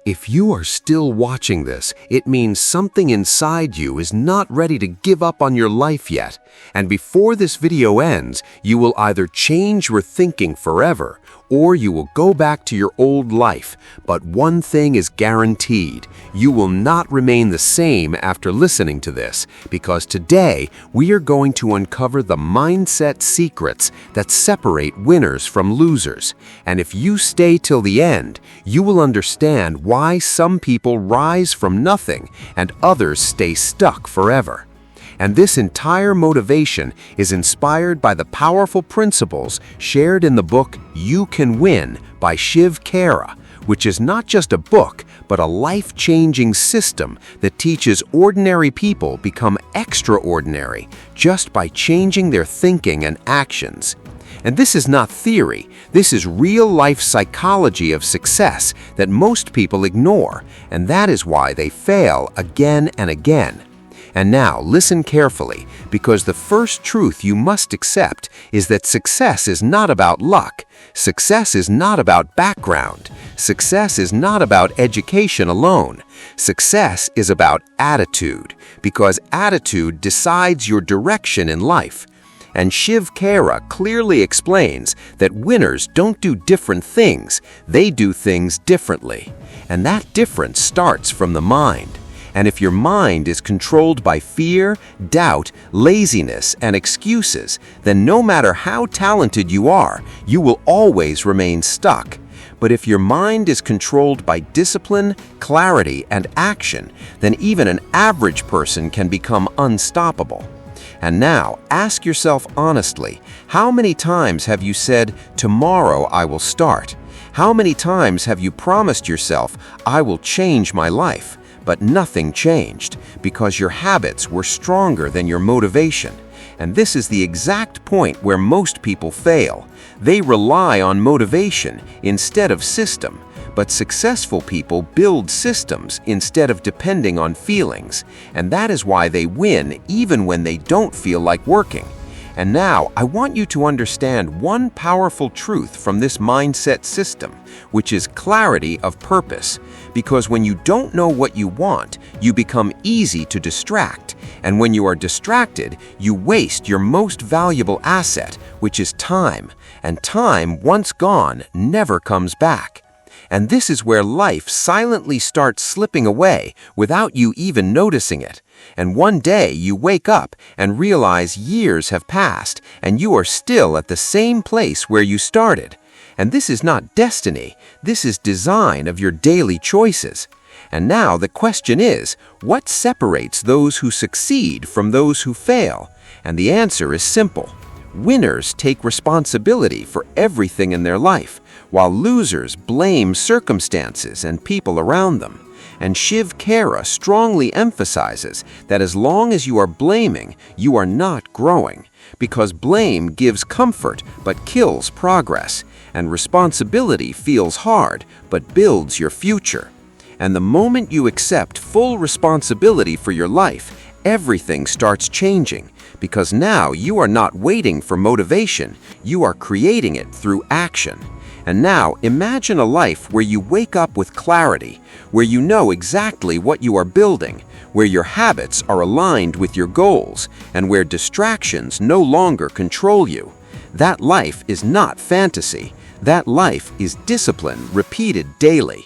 If you are still watching this, it means something inside you is not ready to give up on your life yet. And before this video ends, you will either change your thinking forever, or you will go back to your old life. But one thing is guaranteed: you will not remain the same after listening to this, because today we are going to uncover the mindset secrets that separate winners from losers. And if you stay till the end, you will understand why some people rise from nothing and others stay stuck forever. And this entire motivation is inspired by the powerful principles shared in the book You Can Win by Shiv Khera, which is not just a book, but a life-changing system that teaches ordinary people become extraordinary just by changing their thinking and actions. And this is not theory, this is real-life psychology of success that most people ignore, and that is why they fail again and again. And now, listen carefully, because the first truth you must accept is that success is not about luck. Success is not about background. Success is not about education alone. Success is about attitude, because attitude decides your direction in life. And Shiv Khera clearly explains that winners don't do different things, they do things differently. And that difference starts from the mind. And if your mind is controlled by fear, doubt, laziness, and excuses, then no matter how talented you are, you will always remain stuck. But if your mind is controlled by discipline, clarity, and action, then even an average person can become unstoppable. And now, ask yourself honestly, how many times have you said, "Tomorrow I will start"? How many times have you promised yourself, "I will change my life"? But nothing changed, because your habits were stronger than your motivation. And this is the exact point where most people fail. They rely on motivation instead of system. But successful people build systems instead of depending on feelings. And that is why they win even when they don't feel like working. And now, I want you to understand one powerful truth from this mindset system, which is clarity of purpose. Because when you don't know what you want, you become easy to distract. And when you are distracted, you waste your most valuable asset, which is time. And time, once gone, never comes back. And this is where life silently starts slipping away without you even noticing it. And one day you wake up and realize years have passed and you are still at the same place where you started. And this is not destiny, this is design of your daily choices. And now the question is, what separates those who succeed from those who fail? And the answer is simple. Winners take responsibility for everything in their life, while losers blame circumstances and people around them. And Shiv Khera strongly emphasizes that as long as you are blaming, you are not growing, because blame gives comfort but kills progress, and responsibility feels hard but builds your future. And the moment you accept full responsibility for your life, everything starts changing, because now you are not waiting for motivation, you are creating it through action. And now, imagine a life where you wake up with clarity, where you know exactly what you are building, where your habits are aligned with your goals, and where distractions no longer control you. That life is not fantasy. That life is discipline repeated daily.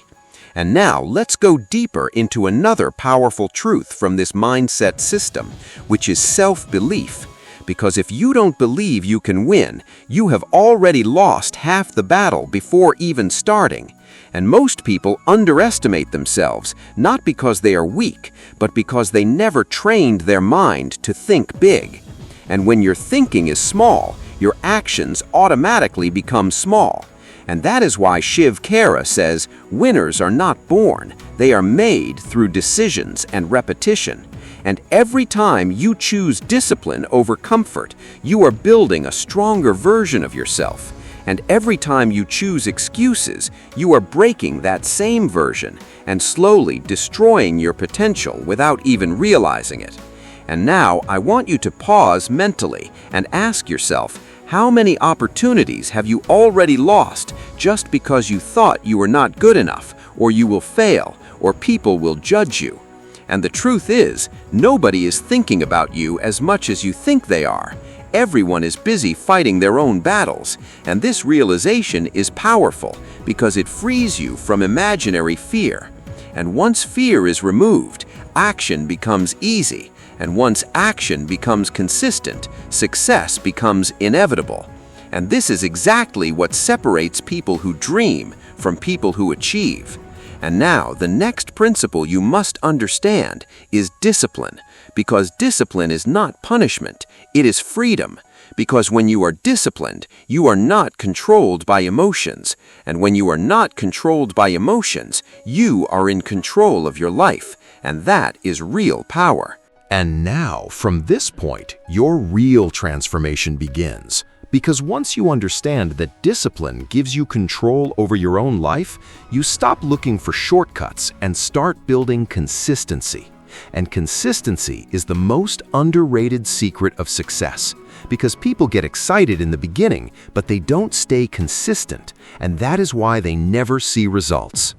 And now, let's go deeper into another powerful truth from this mindset system, which is self-belief. Because if you don't believe you can win, you have already lost half the battle before even starting. And most people underestimate themselves, not because they are weak, but because they never trained their mind to think big. And when your thinking is small, your actions automatically become small. And that is why Shiv Khera says, winners are not born, they are made through decisions and repetition. And every time you choose discipline over comfort, you are building a stronger version of yourself. And every time you choose excuses, you are breaking that same version and slowly destroying your potential without even realizing it. And now I want you to pause mentally and ask yourself, how many opportunities have you already lost just because you thought you were not good enough or you will fail, or people will judge you. And the truth is, nobody is thinking about you as much as you think they are. Everyone is busy fighting their own battles, and this realization is powerful because it frees you from imaginary fear. And once fear is removed, action becomes easy, and once action becomes consistent, success becomes inevitable. And this is exactly what separates people who dream from people who achieve. And now, the next principle you must understand is discipline, because discipline is not punishment, it is freedom. Because when you are disciplined, you are not controlled by emotions. And when you are not controlled by emotions, you are in control of your life. And that is real power. And now, from this point, your real transformation begins. Because once you understand that discipline gives you control over your own life, you stop looking for shortcuts and start building consistency. And consistency is the most underrated secret of success. Because people get excited in the beginning, but they don't stay consistent, and that is why they never see results.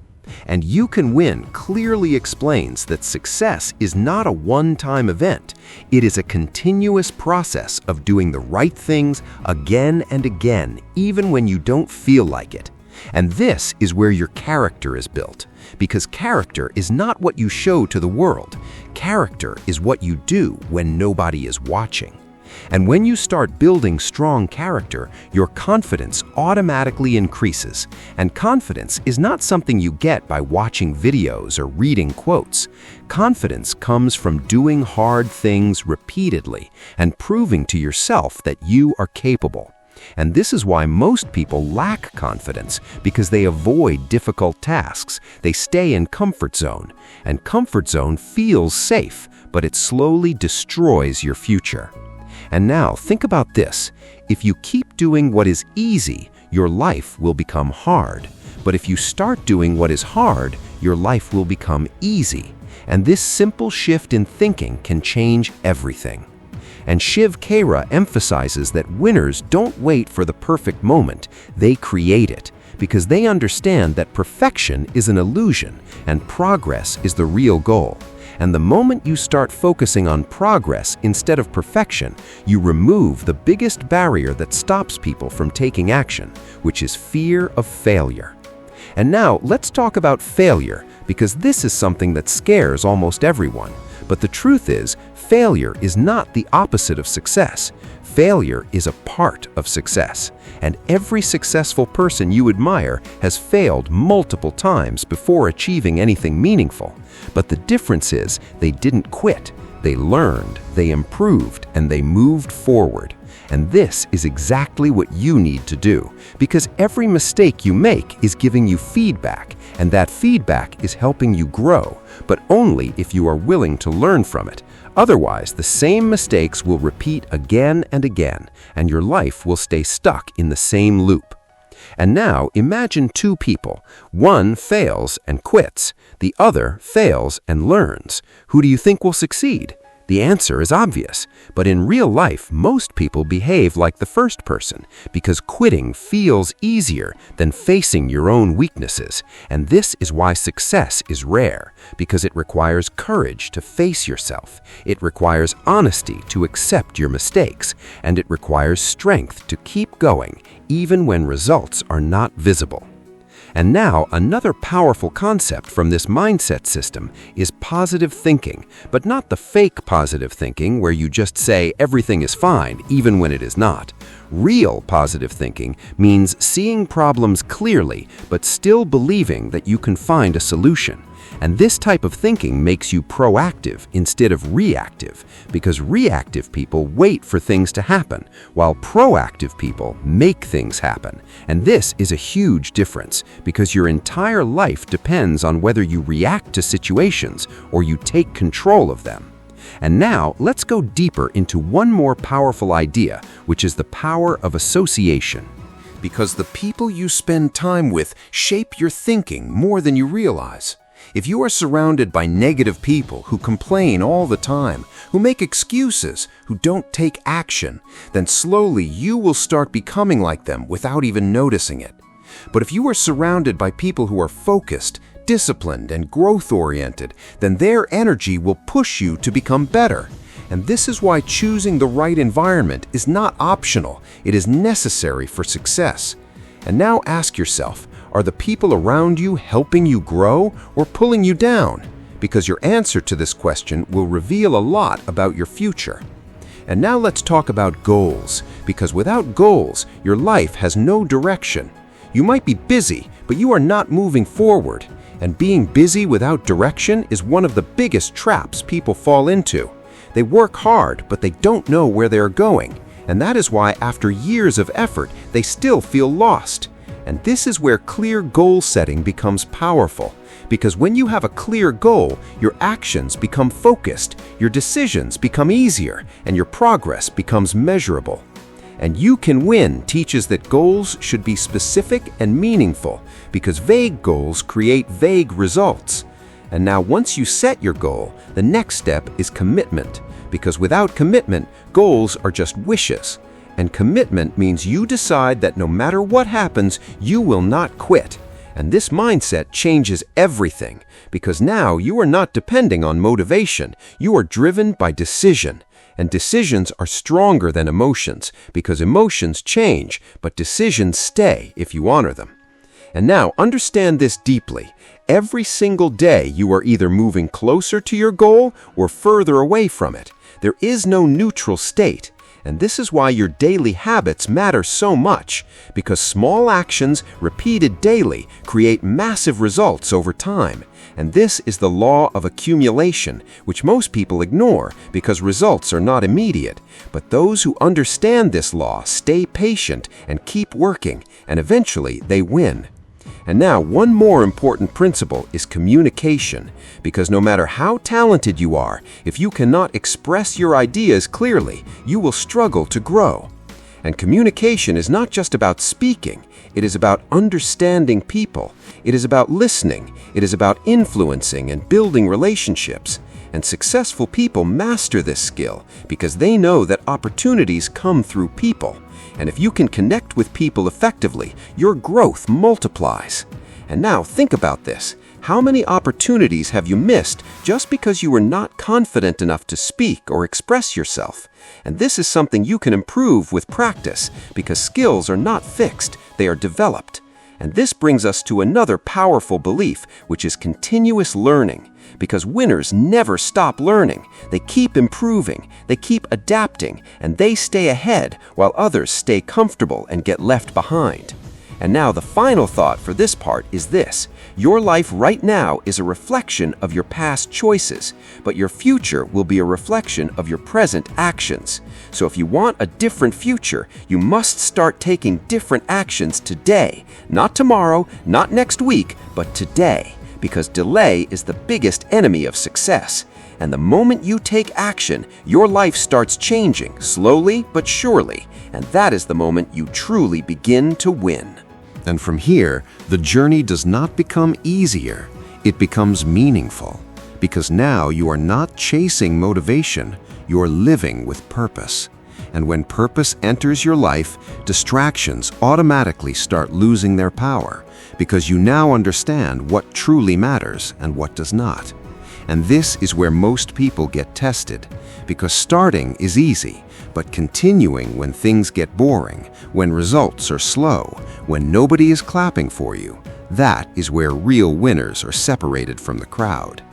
And You Can Win clearly explains that success is not a one-time event. It is a continuous process of doing the right things again and again, even when you don't feel like it. And this is where your character is built. Because character is not what you show to the world. Character is what you do when nobody is watching. And when you start building strong character, your confidence automatically increases. And confidence is not something you get by watching videos or reading quotes. Confidence comes from doing hard things repeatedly and proving to yourself that you are capable. And this is why most people lack confidence, because they avoid difficult tasks. They stay in comfort zone. And comfort zone feels safe, but it slowly destroys your future. And now, think about this. If you keep doing what is easy, your life will become hard. But if you start doing what is hard, your life will become easy. And this simple shift in thinking can change everything. And Shiv Khera emphasizes that winners don't wait for the perfect moment, they create it. Because they understand that perfection is an illusion and progress is the real goal. And the moment you start focusing on progress instead of perfection, you remove the biggest barrier that stops people from taking action, which is fear of failure. And now let's talk about failure, because this is something that scares almost everyone. But the truth is, failure is not the opposite of success. Failure is a part of success. And every successful person you admire has failed multiple times before achieving anything meaningful. But the difference is they didn't quit. They learned, they improved, and they moved forward. And this is exactly what you need to do, because every mistake you make is giving you feedback, and that feedback is helping you grow, but only if you are willing to learn from it. Otherwise, the same mistakes will repeat again and again, and your life will stay stuck in the same loop. And now imagine two people. One fails and quits. The other fails and learns. Who do you think will succeed? The answer is obvious, but in real life, most people behave like the first person because quitting feels easier than facing your own weaknesses. And this is why success is rare, because it requires courage to face yourself. It requires honesty to accept your mistakes, and it requires strength to keep going, even when results are not visible. And now, another powerful concept from this mindset system is positive thinking, but not the fake positive thinking where you just say everything is fine, even when it is not. Real positive thinking means seeing problems clearly, but still believing that you can find a solution. And this type of thinking makes you proactive instead of reactive, because reactive people wait for things to happen, while proactive people make things happen. And this is a huge difference, because your entire life depends on whether you react to situations or you take control of them. And now, let's go deeper into one more powerful idea, which is the power of association. Because the people you spend time with shape your thinking more than you realize. If you are surrounded by negative people who complain all the time, who make excuses, who don't take action, then slowly you will start becoming like them without even noticing it. But if you are surrounded by people who are focused, disciplined and growth-oriented, then their energy will push you to become better. And this is why choosing the right environment is not optional, it is necessary for success. And now ask yourself, are the people around you helping you grow or pulling you down? Because your answer to this question will reveal a lot about your future. And now let's talk about goals, because without goals, your life has no direction. You might be busy, but you are not moving forward. And being busy without direction is one of the biggest traps people fall into. They work hard, but they don't know where they are going. And that is why after years of effort, they still feel lost. And this is where clear goal setting becomes powerful. Because when you have a clear goal, your actions become focused, your decisions become easier, and your progress becomes measurable. And You Can Win teaches that goals should be specific and meaningful, because vague goals create vague results. And now once you set your goal, the next step is commitment, because without commitment, goals are just wishes. And commitment means you decide that no matter what happens, you will not quit. And this mindset changes everything, because now you are not depending on motivation, you are driven by decision. And decisions are stronger than emotions, because emotions change, but decisions stay if you honor them. And now understand this deeply. Every single day you are either moving closer to your goal or further away from it. There is no neutral state. And this is why your daily habits matter so much, because small actions repeated daily create massive results over time. And this is the law of accumulation, which most people ignore because results are not immediate. But those who understand this law stay patient and keep working, and eventually they win. And now, one more important principle is communication, because no matter how talented you are, if you cannot express your ideas clearly, you will struggle to grow. And communication is not just about speaking, it is about understanding people, it is about listening, it is about influencing and building relationships. And successful people master this skill because they know that opportunities come through people. And if you can connect with people effectively, your growth multiplies. And now think about this. How many opportunities have you missed just because you were not confident enough to speak or express yourself? And this is something you can improve with practice, because skills are not fixed, they are developed. And this brings us to another powerful belief, which is continuous learning. Because winners never stop learning. They keep improving, they keep adapting, and they stay ahead while others stay comfortable and get left behind. And now the final thought for this part is this. Your life right now is a reflection of your past choices, but your future will be a reflection of your present actions. So if you want a different future, you must start taking different actions today. Not tomorrow, not next week, but today. Because delay is the biggest enemy of success. And the moment you take action, your life starts changing, slowly but surely. And that is the moment you truly begin to win. And from here, the journey does not become easier, it becomes meaningful. Because now you are not chasing motivation, you are living with purpose. And when purpose enters your life, distractions automatically start losing their power, because you now understand what truly matters and what does not. And this is where most people get tested, because starting is easy, but continuing when things get boring, when results are slow, when nobody is clapping for you, that is where real winners are separated from the crowd.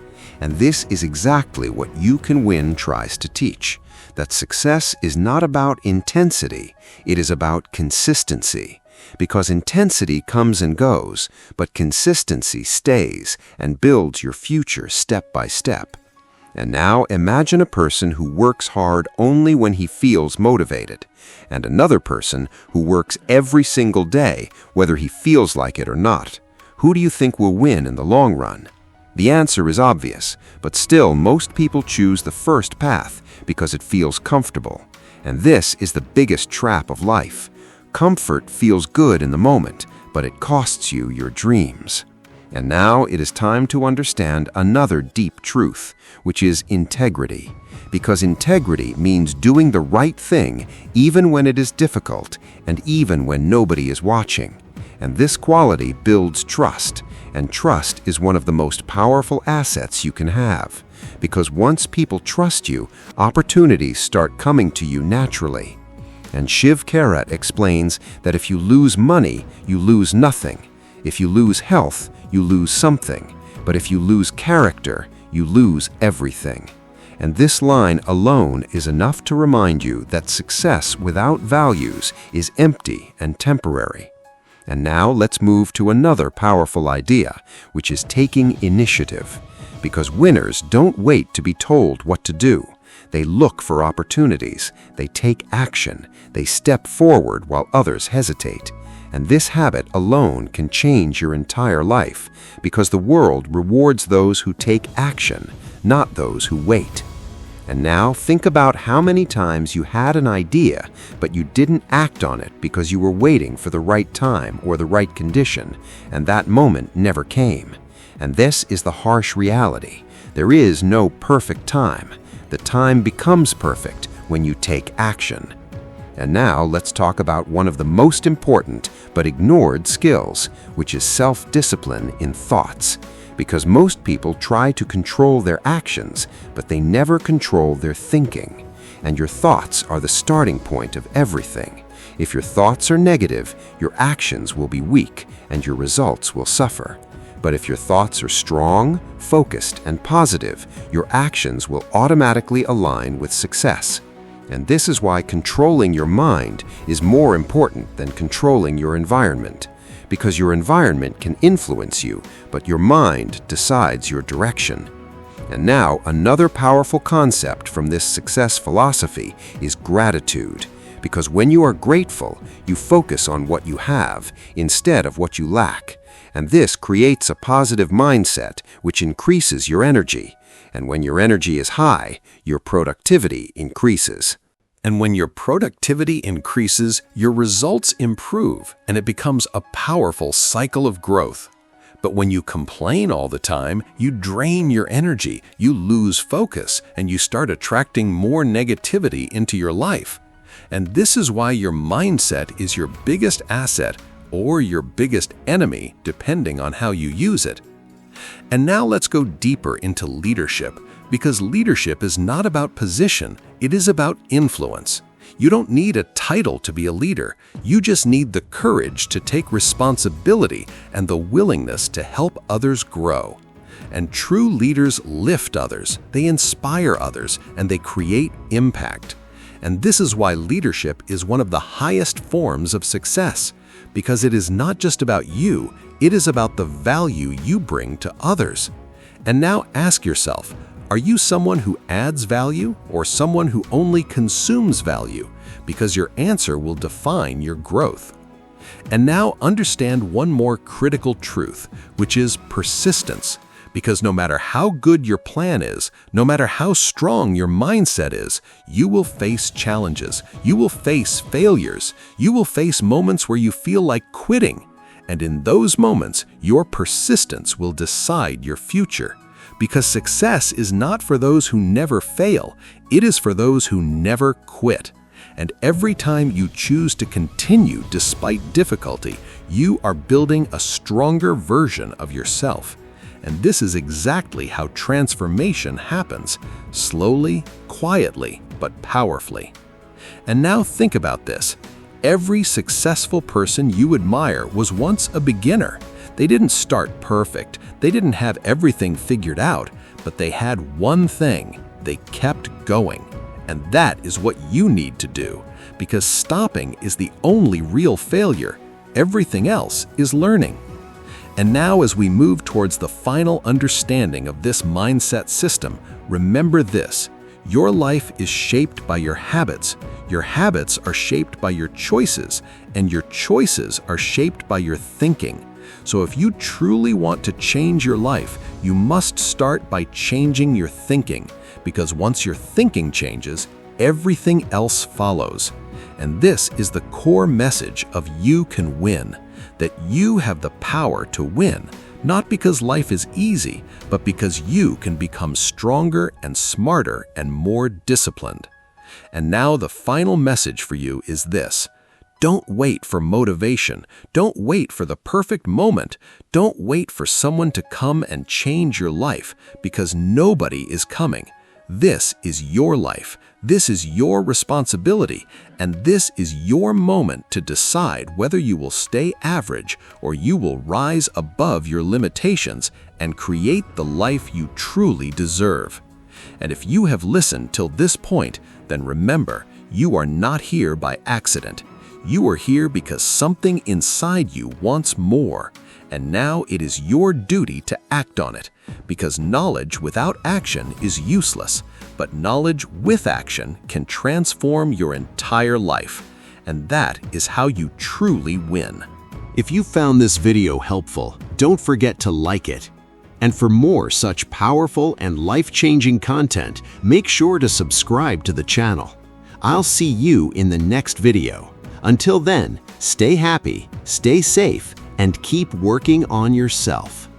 And this is exactly what You Can Win tries to teach, that success is not about intensity, it is about consistency. Because intensity comes and goes, but consistency stays and builds your future step by step. And now imagine a person who works hard only when he feels motivated, and another person who works every single day, whether he feels like it or not. Who do you think will win in the long run? The answer is obvious, but still most people choose the first path because it feels comfortable. And this is the biggest trap of life. Comfort feels good in the moment, but it costs you your dreams. And now it is time to understand another deep truth, which is integrity. Because integrity means doing the right thing even when it is difficult and even when nobody is watching. And this quality builds trust, and trust is one of the most powerful assets you can have. Because once people trust you, opportunities start coming to you naturally. And Shiv Khera explains that if you lose money, you lose nothing. If you lose health, you lose something. But if you lose character, you lose everything. And this line alone is enough to remind you that success without values is empty and temporary. And now let's move to another powerful idea, which is taking initiative. Because winners don't wait to be told what to do. They look for opportunities, they take action, they step forward while others hesitate. And this habit alone can change your entire life, because the world rewards those who take action, not those who wait. And now think about how many times you had an idea, but you didn't act on it because you were waiting for the right time or the right condition, and that moment never came. And this is the harsh reality. There is no perfect time. The time becomes perfect when you take action. And now let's talk about one of the most important but ignored skills, which is self-discipline in thoughts. Because most people try to control their actions, but they never control their thinking. And your thoughts are the starting point of everything. If your thoughts are negative, your actions will be weak and your results will suffer. But if your thoughts are strong, focused, and positive, your actions will automatically align with success. And this is why controlling your mind is more important than controlling your environment. Because your environment can influence you, but your mind decides your direction. And now, another powerful concept from this success philosophy is gratitude. Because when you are grateful, you focus on what you have instead of what you lack. And this creates a positive mindset, which increases your energy. And when your energy is high, your productivity increases. And when your productivity increases, your results improve, and it becomes a powerful cycle of growth. But when you complain all the time, you drain your energy, you lose focus, and you start attracting more negativity into your life. And this is why your mindset is your biggest asset or your biggest enemy, depending on how you use it. And now let's go deeper into leadership, because leadership is not about position, it is about influence. You don't need a title to be a leader, you just need the courage to take responsibility and the willingness to help others grow. And true leaders lift others, they inspire others, and they create impact. And this is why leadership is one of the highest forms of success, because it is not just about you, it is about the value you bring to others. And now ask yourself, are you someone who adds value or someone who only consumes value? Because your answer will define your growth. And now understand one more critical truth, which is persistence. Because no matter how good your plan is, no matter how strong your mindset is, you will face challenges, you will face failures, you will face moments where you feel like quitting. And in those moments, your persistence will decide your future. Because success is not for those who never fail, it is for those who never quit. And every time you choose to continue despite difficulty, you are building a stronger version of yourself. And this is exactly how transformation happens, slowly, quietly, but powerfully. And now think about this. Every successful person you admire was once a beginner. They didn't start perfect, they didn't have everything figured out, but they had one thing: they kept going. And that is what you need to do, because stopping is the only real failure. Everything else is learning. And now, as we move towards the final understanding of this mindset system, remember this: your life is shaped by your habits are shaped by your choices, and your choices are shaped by your thinking. So if you truly want to change your life, you must start by changing your thinking, because once your thinking changes, everything else follows. And this is the core message of You Can Win, that you have the power to win, Not because life is easy, but because you can become stronger and smarter and more disciplined. And now the final message for you is this. Don't wait for motivation. Don't wait for the perfect moment. Don't wait for someone to come and change your life, because nobody is coming. This is your life. This is your responsibility, and this is your moment to decide whether you will stay average or you will rise above your limitations and create the life you truly deserve. And if you have listened till this point, then remember, you are not here by accident. You are here because something inside you wants more, and now it is your duty to act on it, because knowledge without action is useless, but knowledge with action can transform your entire life, and that is how you truly win. If you found this video helpful, don't forget to like it. And for more such powerful and life-changing content, make sure to subscribe to the channel. I'll see you in the next video. Until then, stay happy, stay safe, and keep working on yourself.